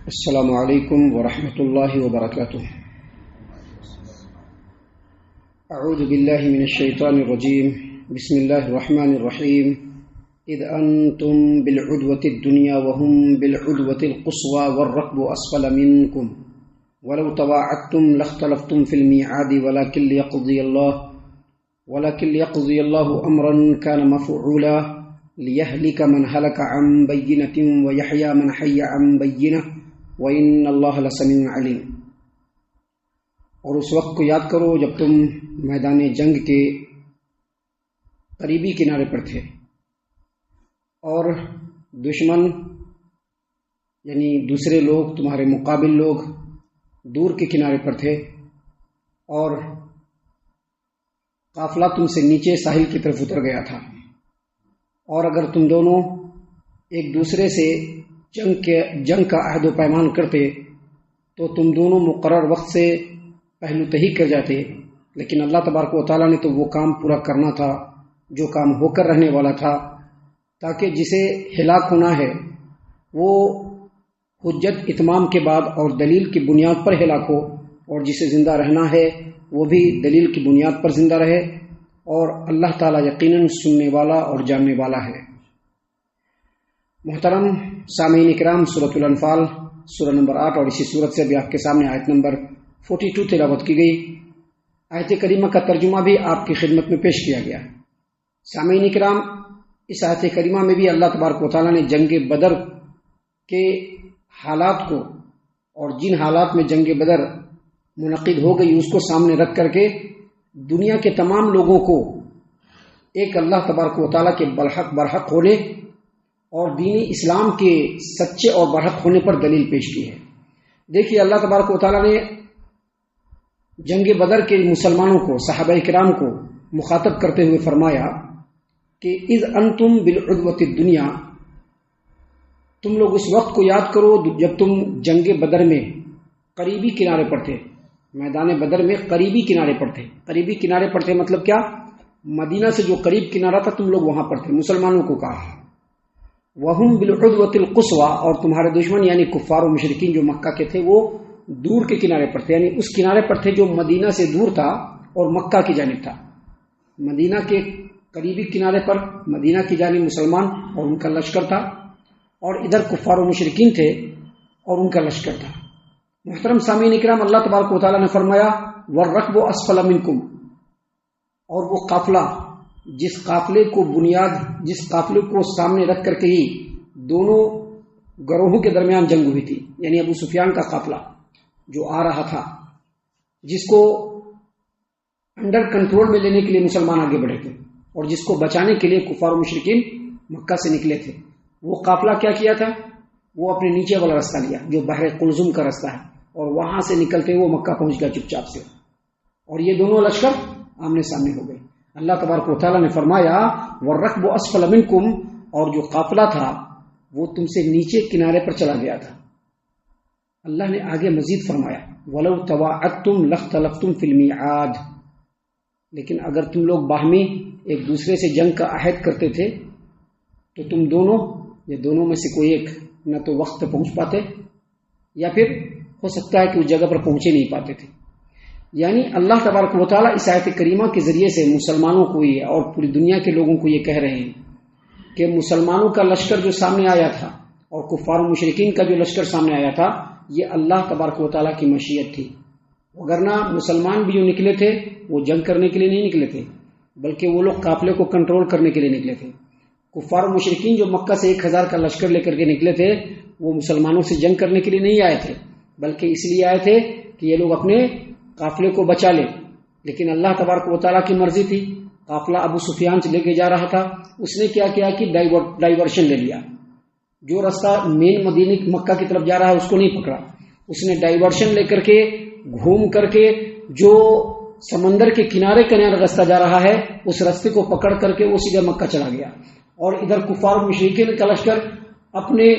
السلام علیکم ورحمۃ اللہ وبرکاتہ۔ اعوذ باللہ من الشیطان الرجیم، بسم اللہ الرحمن الرحیم۔ اذ انتم بالعدوۃ الدنیا وهم بالعدوۃ القصوى والركب اسفل منكم ولو تواعدتم لاختلفتم في الميعاد ولكن ليقضي الله امرا كان مفعولا ليهلك من هلك عن بينة ويحيى من حي عن بينة وَإِنَّ اللَّهَ لَسَمِيعٌ عَلِيمٌ۔ اور اس وقت کو یاد کرو جب تم میدان جنگ کے قریبی کنارے پر تھے اور دشمن یعنی دوسرے لوگ، تمہارے مقابل لوگ دور کے کنارے پر تھے اور قافلہ تم سے نیچے ساحل کی طرف اتر گیا تھا، اور اگر تم دونوں ایک دوسرے سے جنگ کا عہد و پیمان کرتے تو تم دونوں مقرر وقت سے پہلو تہی کر جاتے، لیکن اللہ تبارک و تعالیٰ نے تو وہ کام پورا کرنا تھا جو کام ہو کر رہنے والا تھا، تاکہ جسے ہلاک ہونا ہے وہ حجت اتمام کے بعد اور دلیل کی بنیاد پر ہلاک ہو، اور جسے زندہ رہنا ہے وہ بھی دلیل کی بنیاد پر زندہ رہے، اور اللہ تعالیٰ یقیناً سننے والا اور جاننے والا ہے۔ محترم سامعین اکرام، سورۃ الانفال سورہ نمبر 8 اور اسی سورت سے بھی آپ کے سامنے آیت نمبر 42 تلاوت کی گئی۔ آیت کریمہ کا ترجمہ بھی آپ کی خدمت میں پیش کیا گیا۔ سامعین اکرام، اس آیت کریمہ میں بھی اللہ تبارک و تعالیٰ نے جنگ بدر کے حالات کو اور جن حالات میں جنگ بدر منعقد ہو گئی اس کو سامنے رکھ کر کے دنیا کے تمام لوگوں کو ایک اللہ تبارک و تعالیٰ کے برحق ہونے اور دین اسلام کے سچے اور برحق ہونے پر دلیل پیش کی ہے۔ دیکھیے، اللہ تبارک و تعالیٰ نے جنگ بدر کے مسلمانوں کو، صحابہ کرام کو مخاطب کرتے ہوئے فرمایا کہ اذ انتم بالعدوۃ الدنیا، تم لوگ اس وقت کو یاد کرو جب تم جنگ بدر میں قریبی کنارے پر تھے، میدان بدر میں قریبی کنارے پر تھے۔ قریبی کنارے پر تھے مطلب کیا؟ مدینہ سے جو قریب کنارہ تھا تم لوگ وہاں پر تھے، مسلمانوں کو کہا۔ وَهُمْ بِالْعُدْوَةِ الْقُصْوَى، اور تمہارے دشمن یعنی کفار و مشرکین جو مکہ کے تھے وہ دور کے کنارے پر تھے، یعنی اس کنارے پر تھے جو مدینہ سے دور تھا اور مکہ کی جانب تھا۔ مدینہ کے قریبی کنارے پر مدینہ کی جانب مسلمان اور ان کا لشکر تھا، اور ادھر کفار و مشرکین تھے اور ان کا لشکر تھا۔ محترم سامعین اکرام، اللہ تبارک و تعالیٰ نے فرمایا وَالرَّكْبُ أَسْفَلَ مِنكُمْ، اور وہ قافلہ جس قافلے کو سامنے رکھ کر کے ہی دونوں گروہوں کے درمیان جنگ ہوئی تھی، یعنی ابو سفیان کا قافلہ جو آ رہا تھا، جس کو انڈر کنٹرول میں لینے کے لیے مسلمان آگے بڑھے تھے اور جس کو بچانے کے لیے کفار و مشرکین مکہ سے نکلے تھے، وہ قافلہ کیا کیا تھا؟ وہ اپنے نیچے والا راستہ لیا جو بحر قلزم کا راستہ ہے، اور وہاں سے نکلتے ہوئے وہ مکہ پہنچ گیا چپ چاپ سے، اور یہ دونوں لشکر آمنے سامنے ہو گئے۔ اللہ تبارک و تعالیٰ نے فرمایا وَالرَّكْبُ أَسْفَلَ مِنكُمْ، اور جو قافلہ تھا وہ تم سے نیچے کنارے پر چلا گیا تھا۔ اللہ نے آگے مزید فرمایا وَلَوْ تَوَاعَدْتُمْ لَاخْتَلَفْتُمْ فِي الْمِيعَادِ، لیکن اگر تم لوگ باہمی ایک دوسرے سے جنگ کا عہد کرتے تھے تو تم دونوں یا دونوں میں سے کوئی ایک نہ تو وقت پہ پہنچ پاتے یا پھر ہو سکتا ہے کہ اس جگہ پر پہنچے نہیں پاتے تھے۔ یعنی اللہ تبارک و تعالیٰ اس آیت کریمہ کے ذریعے سے مسلمانوں کو یہ اور پوری دنیا کے لوگوں کو یہ کہہ رہے ہیں کہ مسلمانوں کا لشکر جو سامنے آیا تھا اور کفار و مشرکین کا جو لشکر سامنے آیا تھا یہ اللہ تبارک و تعالیٰ کی مشیت تھی، وگرنہ مسلمان بھی جو نکلے تھے وہ جنگ کرنے کے لیے نہیں نکلے تھے، بلکہ وہ لوگ قافلے کو کنٹرول کرنے کے لیے نکلے تھے۔ کفار و مشرکین جو مکہ سے 1000 کا لشکر لے کر کے نکلے تھے وہ مسلمانوں سے جنگ کرنے کے لیے نہیں آئے تھے، بلکہ اس لیے آئے تھے کہ یہ لوگ اپنے قافلے کو بچا لے۔ لیکن اللہ تبارک و تعالیٰ کی مرضی تھی، قافلہ ابو سفیان سے لے کے جا رہا تھا، اس نے کیا کیا کہ ڈائیورشن لے لیا، جو راستہ مین مدینہ مکہ کی طرف جا رہا ہے اس کو نہیں پکڑا، اس نے ڈائیورشن لے کر کے گھوم کر کے جو سمندر کے کنارے راستہ جا رہا ہے اس راستے کو پکڑ کر کے وہ سیدھا مکہ چلا گیا، اور ادھر کفار و مشرکین کا لشکر اپنے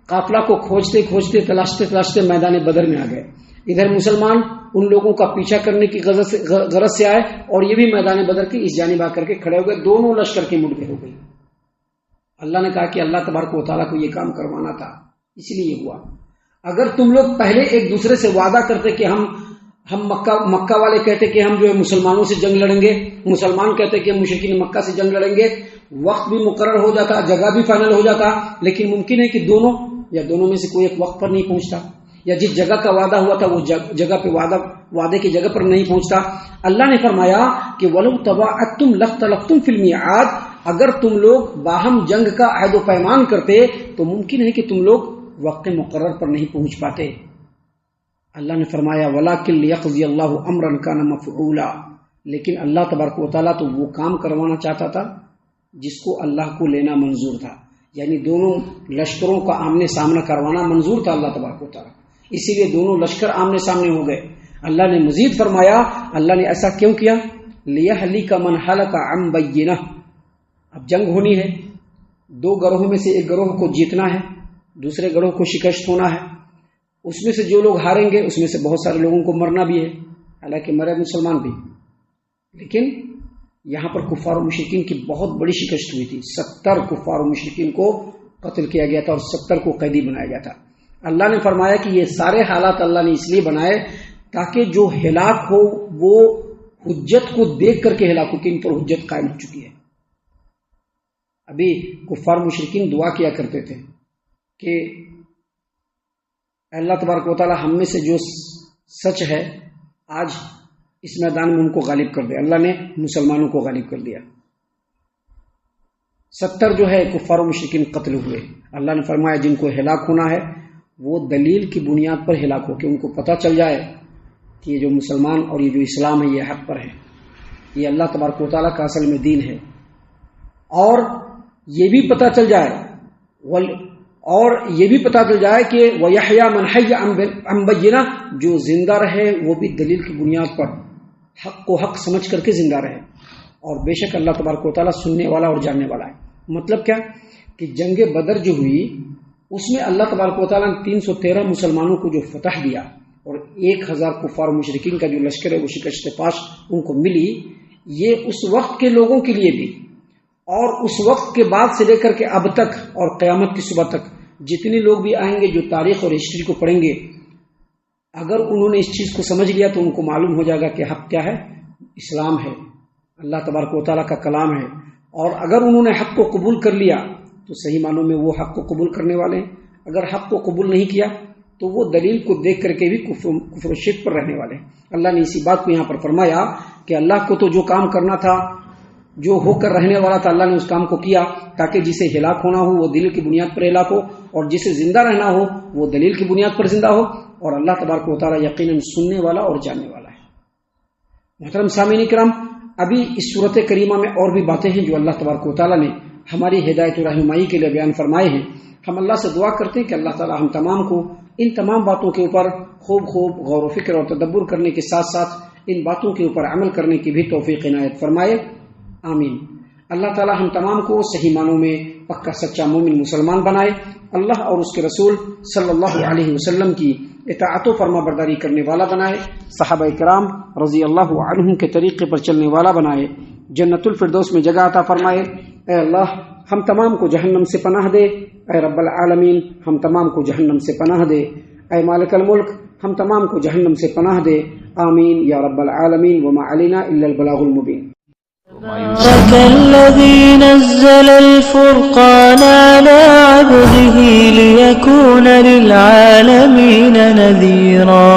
قافلہ کو کھوجتے کھوجتے تلاشتے میدان بدر میں آ گئے۔ ادھر مسلمان ان لوگوں کا پیچھا کرنے کی غرض سے آئے اور یہ بھی میدان بدر کی اس جانب آ کر کے کھڑے ہو گئے، دونوں لشکر کی مٹبھیڑ ہو گئی۔ اللہ نے کہا کہ اللہ تبارک و تعالیٰ کو یہ کام کروانا تھا، اس لیے ہوا۔ اگر تم لوگ پہلے ایک دوسرے سے وعدہ کرتے کہ ہم مکہ والے کہتے کہ ہم جو ہے مسلمانوں سے جنگ لڑیں گے، مسلمان کہتے کہ ہم مشرکین مکہ سے جنگ لڑیں گے، وقت بھی مقرر ہو جاتا، جگہ بھی فائنل ہو جاتا، لیکن ممکن ہے کہ دونوں یا دونوں میں سے کوئی ایک وقت پر نہیں پہنچتا، یا جس جگہ کا وعدہ ہوا تھا وہ جگہ پہ وعدے کی جگہ پر نہیں پہنچتا۔ اللہ نے فرمایا کہ وَلَوْ تَوَاعَدتُّمْ لَاخْتَلَفْتُمْ فِي الْمِيعَادِ، اگر تم لوگ باہم جنگ کا عہد و پیمان کرتے تو ممکن ہے کہ تم لوگ وقت مقرر پر نہیں پہنچ پاتے۔ اللہ نے فرمایا وَلَٰكِن لِيَقْضِيَ اللَّهُ أَمْرًا كَانَ مَفْعُولًا، لیکن اللہ تبارک و تعالیٰ تو وہ کام کروانا چاہتا تھا جس کو اللہ کو لینا منظور تھا، یعنی دونوں لشکروں کا آمنے سامنا کروانا منظور تھا اللہ تبارک و تعالیٰ، اسی لیے دونوں لشکر آمنے سامنے ہو گئے۔ اللہ نے مزید فرمایا، اللہ نے ایسا کیوں کیا؟ لِيَهْلِكَ مَنْ هَلَكَ عَنْ بَيِّنَةٍ، اب جنگ ہونی ہے، دو گروہوں میں سے ایک گروہ کو جیتنا ہے، دوسرے گروہ کو شکست ہونا ہے، اس میں سے جو لوگ ہاریں گے اس میں سے بہت سارے لوگوں کو مرنا بھی ہے، حالانکہ مرے مسلمان بھی، لیکن یہاں پر کفار و مشرکین کی بہت بڑی شکست ہوئی تھی، 70 کفار و مشرکین کو قتل کیا گیا تھا اور 70 کو قیدی بنایا گیا تھا۔ اللہ نے فرمایا کہ یہ سارے حالات اللہ نے اس لیے بنائے تاکہ جو ہلاک ہو وہ حجت کو دیکھ کر کے ہلاک ہو کہ ان پر حجت قائم ہو چکی ہے۔ ابھی کفار مشرکین دعا کیا کرتے تھے کہ اللہ تبارک و تعالی ہم میں سے جو سچ ہے آج اس میدان میں ان کو غالب کر دے۔ اللہ نے مسلمانوں کو غالب کر دیا، 70 جو ہے کفار و مشرکین قتل ہوئے۔ اللہ نے فرمایا جن کو ہلاک ہونا ہے وہ دلیل کی بنیاد پر ہلاک ہو، کہ ان کو پتہ چل جائے کہ یہ جو مسلمان اور یہ جو اسلام ہے یہ حق پر ہے، یہ اللہ تبارک و تعالیٰ کا اصل میں دین ہے، اور یہ بھی پتہ چل جائے کہ وَيَحْيَىٰ مَنْ حَيَّ عَنْ بَيِّنَةٍ، جو زندہ رہے وہ بھی دلیل کی بنیاد پر حق کو حق سمجھ کر کے زندہ رہے، اور بے شک اللہ تبارک و تعالیٰ سننے والا اور جاننے والا ہے۔ مطلب کیا کہ جنگ بدر جو ہوئی اس میں اللہ تبارک و تعالیٰ نے 313 مسلمانوں کو جو فتح دیا اور 1000 کفار و مشرکین کا جو لشکر ہے وہ شکست پاش ان کو ملی، یہ اس وقت کے لوگوں کے لیے بھی اور اس وقت کے بعد سے لے کر کے اب تک اور قیامت کی صبح تک جتنے لوگ بھی آئیں گے جو تاریخ اور ہسٹری کو پڑھیں گے، اگر انہوں نے اس چیز کو سمجھ لیا تو ان کو معلوم ہو جائے گا کہ حق کیا ہے، اسلام ہے، اللہ تبارک و تعالیٰ کا کلام ہے، اور اگر انہوں نے حق کو قبول کر لیا تو صحیح معنوں میں وہ حق کو قبول کرنے والے ہیں، اگر حق کو قبول نہیں کیا تو وہ دلیل کو دیکھ کر کے بھی کفر و شرک پر رہنے والے ہیں۔ اللہ نے اسی بات کو یہاں پر فرمایا کہ اللہ کو تو جو کام کرنا تھا، جو ہو کر رہنے والا تھا، اللہ نے اس کام کو کیا تاکہ جسے ہلاک ہونا ہو وہ دلیل کی بنیاد پر ہلاک ہو، اور جسے زندہ رہنا ہو وہ دلیل کی بنیاد پر زندہ ہو، اور اللہ تبارک و تعالیٰ یقیناً سننے والا اور جاننے والا ہے۔ محترم سامعین کرام، ابھی اس صورت کریمہ میں اور بھی باتیں ہیں جو اللہ تبارک و تعالیٰ نے ہماری ہدایت و رہنمائی کے لیے بیان فرمائے ہیں۔ ہم اللہ سے دعا کرتے ہیں کہ اللہ تعالیٰ ہم تمام کو ان تمام باتوں کے اوپر خوب غور و فکر اور تدبر کرنے کے ساتھ ساتھ ان باتوں کے اوپر عمل کرنے کی بھی توفیق عنایت فرمائے، آمین۔ اللہ تعالیٰ ہم تمام کو صحیح معنوں میں پکا سچا مومن مسلمان بنائے، اللہ اور اس کے رسول صلی اللہ علیہ وسلم کی اطاعت و فرما برداری کرنے والا بنائے، صحابہ کرام رضی اللہ عنہم کے طریقے پر چلنے والا بنائے، جنت الفردوس میں جگہ عطا فرمائے۔ اے اللہ ہم تمام کو جہنم سے پناہ دے، اے رب العالمین ہم تمام کو جہنم سے پناہ دے، اے مالک الملک ہم تمام کو جہنم سے پناہ دے، آمین یا رب العالمین، وما علینا الا البلاغ المبین۔ تبارك الذي نزل الفرقان على عبده ليكون للعالمين نذيرا